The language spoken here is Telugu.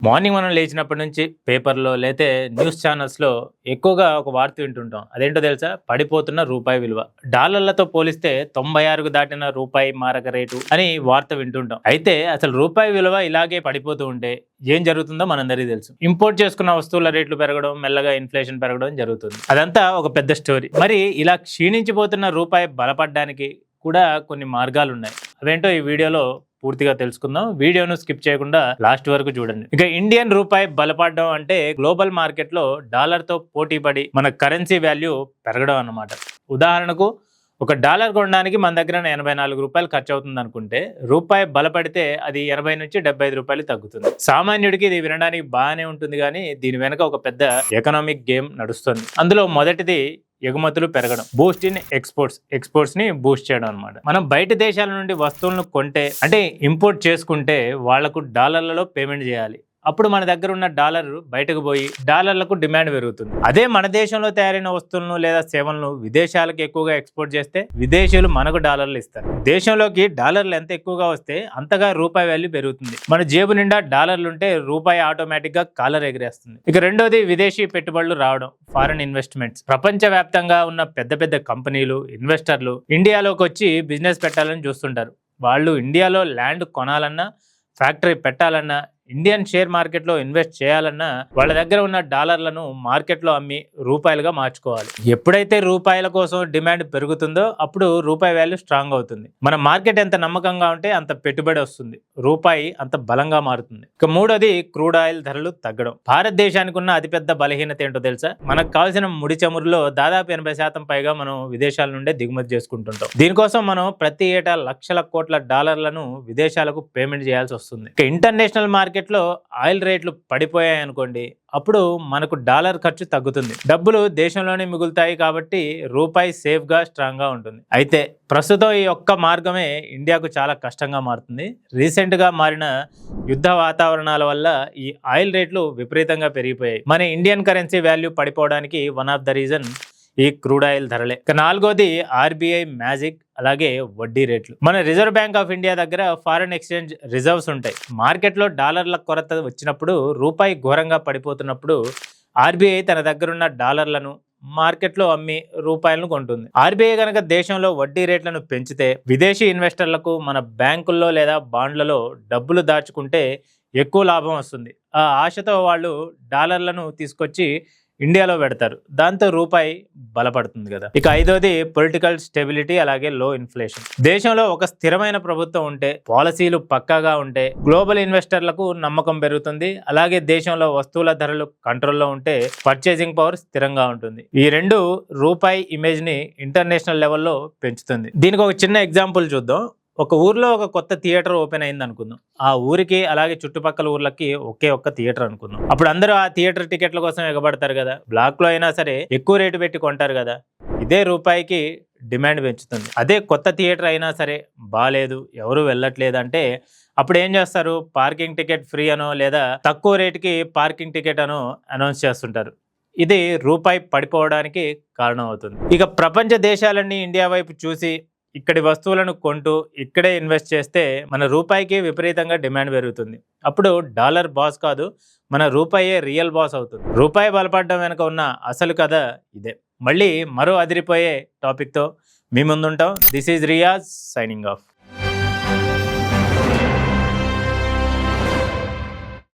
మార్నింగ్ మనం లేచినప్పటి నుంచి పేపర్లో లేతే న్యూస్ ఛానల్స్లో ఎక్కువగా ఒక వార్త వింటుంటాం. అదేంటో తెలుసా? పడిపోతున్న రూపాయి విలువ. డాలర్లతో పోలిస్తే 96కు దాటిన రూపాయి మారక రేటు అని వార్త వింటుంటాం. అయితే అసలు రూపాయి విలువ ఇలాగే పడిపోతూ ఉంటే ఏం జరుగుతుందో మనందరికీ తెలుసు. ఇంపోర్ట్ చేసుకున్న వస్తువుల రేట్లు పెరగడం, మెల్లగా ఇన్ఫ్లేషన్ పెరగడం జరుగుతుంది. అదంతా ఒక పెద్ద స్టోరీ. మరి ఇలా క్షీణించిపోతున్న రూపాయి బలపడడానికి కూడా కొన్ని మార్గాలు ఉన్నాయి. అవేంటో ఈ వీడియోలో పూర్తిగా తెలుసుకుందాం. వీడియోను స్కిప్ చేయకుండా లాస్ట్ వరకు చూడండి. ఇక ఇండియన్ రూపాయి బలపడడం అంటే గ్లోబల్ మార్కెట్ లో డాలర్ తో పోటీ పడి మన కరెన్సీ వాల్యూ పెరగడం అన్నమాట. ఉదాహరణకు ఒక డాలర్ కొనడానికి మన దగ్గర 84 రూపాయలు ఖర్చు అవుతుంది అనుకుంటే, రూపాయి బలపడితే అది 80 నుంచి 75 రూపాయలు తగ్గుతుంది. సామాన్యుడికి ఇది వినడానికి బాగానే ఉంటుంది, కానీ దీని వెనక ఒక పెద్ద ఎకనామిక్ గేమ్ నడుస్తుంది. అందులో మొదటిది ఎగుమతులు పెరగడం, బూస్ట్ ఇన్ ఎక్స్పోర్ట్స్ ని బూస్ట్ చేయడం అనమాట. మనం బయట దేశాల నుండి వస్తువులను కొంటే, అంటే ఇంపోర్ట్ చేసుకుంటే వాళ్లకు డాలర్లలో పేమెంట్ చేయాలి. అప్పుడు మన దగ్గర ఉన్న డాలర్ బయటకు పోయి డాలర్లకు డిమాండ్ పెరుగుతుంది. అదే మన దేశంలో తయారైన వస్తువులను లేదా సేవలను విదేశాలకు ఎక్కువగా ఎక్స్పోర్ట్ చేస్తే విదేశీయులు మనకు డాలర్లు ఇస్తారు. దేశంలోకి డాలర్లు ఎంత ఎక్కువగా వస్తే అంతగా రూపాయి వాల్యూ పెరుగుతుంది. మన జేబు నిండా డాలర్లుంటే రూపాయి ఆటోమేటిక్ గా కాలర్ ఎగిరేస్తుంది. ఇక రెండోది విదేశీ పెట్టుబడులు రావడం, ఫారెన్ ఇన్వెస్ట్మెంట్స్. ప్రపంచ వ్యాప్తంగా ఉన్న పెద్ద పెద్ద కంపెనీలు, ఇన్వెస్టర్లు ఇండియాలోకి వచ్చి బిజినెస్ పెట్టాలని చూస్తుంటారు. వాళ్ళు ఇండియాలో ల్యాండ్ కొనాలన్నా, ఫ్యాక్టరీ పెట్టాలన్నా, ఇండియన్ షేర్ మార్కెట్లో ఇన్వెస్ట్ చేయాలన్నా వాళ్ళ దగ్గర ఉన్న డాలర్లను మార్కెట్లో అమ్మి రూపాయలుగా మార్చుకోవాలి. ఎప్పుడైతే రూపాయల కోసం డిమాండ్ పెరుగుతుందో అప్పుడు రూపాయి వాల్యూ స్ట్రాంగ్ అవుతుంది. మన మార్కెట్ ఎంత నమ్మకంగా ఉంటే అంత పెట్టుబడి వస్తుంది, రూపాయి అంత బలంగా మారుతుంది. ఇక మూడోది క్రూడ్ ఆయిల్ ధరలు తగ్గడం. భారతదేశానికి ఉన్న అతిపెద్ద బలహీనత ఏంటో తెలుసా? మనకు కావాల్సిన ముడి చమురులో దాదాపు 80% పైగా మనం విదేశాల నుండే దిగుమతి చేసుకుంటుంటాం. దీనికోసం మనం ప్రతి ఏటా లక్షల కోట్ల డాలర్లను విదేశాలకు పేమెంట్ చేయాల్సి వస్తుంది. ఇక ఇంటర్నేషనల్ మార్కెట్ లో ఆయిల్ రేట్లు పడిపోయాయి అనుకోండి, అప్పుడు మనకు డాలర్ ఖర్చు తగ్గుతుంది, డబ్బులు దేశంలోనే మిగులుతాయి. కాబట్టి రూపాయి సేఫ్ గా స్ట్రాంగ్ గా ఉంటుంది. అయితే ప్రస్తుతం ఈ ఒక్క మార్గమే ఇండియాకు చాలా కష్టంగా మారుతుంది. రీసెంట్ గా మారిన యుద్ధ వాతావరణాల వల్ల ఈ ఆయిల్ రేట్లు విపరీతంగా పెరిగిపోయాయి. మన ఇండియన్ కరెన్సీ వాల్యూ పడిపోవడానికి వన్ ఆఫ్ ద రీజన్ ఈ క్రూడ్ ఆయిల్ ధరలే. ఇక నాలుగోది ఆర్బీఐ మ్యాజిక్, అలాగే వడ్డీ రేట్లు. మన రిజర్వ్ బ్యాంక్ ఆఫ్ ఇండియా దగ్గర ఫారెన్ ఎక్స్చేంజ్ రిజర్వ్స్ ఉంటాయి. మార్కెట్లో డాలర్ల కొరత వచ్చినప్పుడు, రూపాయి ఘోరంగా పడిపోతున్నప్పుడు ఆర్బీఐ తన దగ్గరున్న డాలర్లను మార్కెట్లో అమ్మి రూపాయలను కొంటుంది. ఆర్బీఐ కనుక దేశంలో వడ్డీ రేట్లను పెంచితే విదేశీ ఇన్వెస్టర్లకు మన బ్యాంకుల్లో లేదా బాండ్లలో డబ్బులు దాచుకుంటే ఎక్కువ లాభం వస్తుంది. ఆ ఆశతో వాళ్ళు డాలర్లను తీసుకొచ్చి ఇండియాలో పెడతారు. దాంతో రూపాయి బలపడుతుంది కదా. ఇక ఐదోది పొలిటికల్ స్టెబిలిటీ, అలాగే లో ఇన్ఫ్లేషన్. దేశంలో ఒక స్థిరమైన ప్రభుత్వం ఉంటే, పాలసీలు పక్కాగా ఉంటే గ్లోబల్ ఇన్వెస్టర్లకు నమ్మకం పెరుగుతుంది. అలాగే దేశంలో వస్తువుల ధరలు కంట్రోల్లో ఉంటే పర్చేసింగ్ పవర్ స్థిరంగా ఉంటుంది. ఈ రెండు రూపాయి ఇమేజ్ ని ఇంటర్నేషనల్ లెవెల్లో పెంచుతుంది. దీనికి ఒక చిన్న ఎగ్జాంపుల్ చూద్దాం. ఒక ఊర్లో ఒక కొత్త థియేటర్ ఓపెన్ అయింది అనుకుందాం. ఆ ఊరికి అలాగే చుట్టుపక్కల ఊర్లకి ఒకే ఒక్క థియేటర్ అనుకుందాం. అప్పుడు అందరూ ఆ థియేటర్ టికెట్ల కోసం ఎగబడతారు కదా. బ్లాక్ లో అయినా సరే ఎక్కువ రేటు పెట్టి కొంటారు కదా. ఇదే రూపాయికి డిమాండ్ పెంచుతుంది. అదే కొత్త థియేటర్ అయినా సరే బాలేదు, ఎవరు వెళ్ళట్లేదు అంటే అప్పుడు ఏం చేస్తారు? పార్కింగ్ టికెట్ ఫ్రీ అనో లేదా తక్కువ రేటుకి పార్కింగ్ టికెట్ అనో అనౌన్స్ చేస్తుంటారు. ఇది రూపాయి పడిపోవడానికి కారణం అవుతుంది. ఇక ప్రపంచ దేశాలన్నీ ఇండియా వైపు చూసి ఇక్కడి వస్తువులను కొంటూ ఇక్కడే ఇన్వెస్ట్ చేస్తే మన రూపాయికి విపరీతంగా డిమాండ్ పెరుగుతుంది. అప్పుడు డాలర్ బాస్ కాదు, మన రూపాయే రియల్ బాస్ అవుతుంది. రూపాయి బలపడడం వెనుక ఉన్న అసలు కథ ఇదే. మళ్ళీ మరో అదిరిపోయే టాపిక్తో మీ ముందుంటాం. This is Riyaz signing of.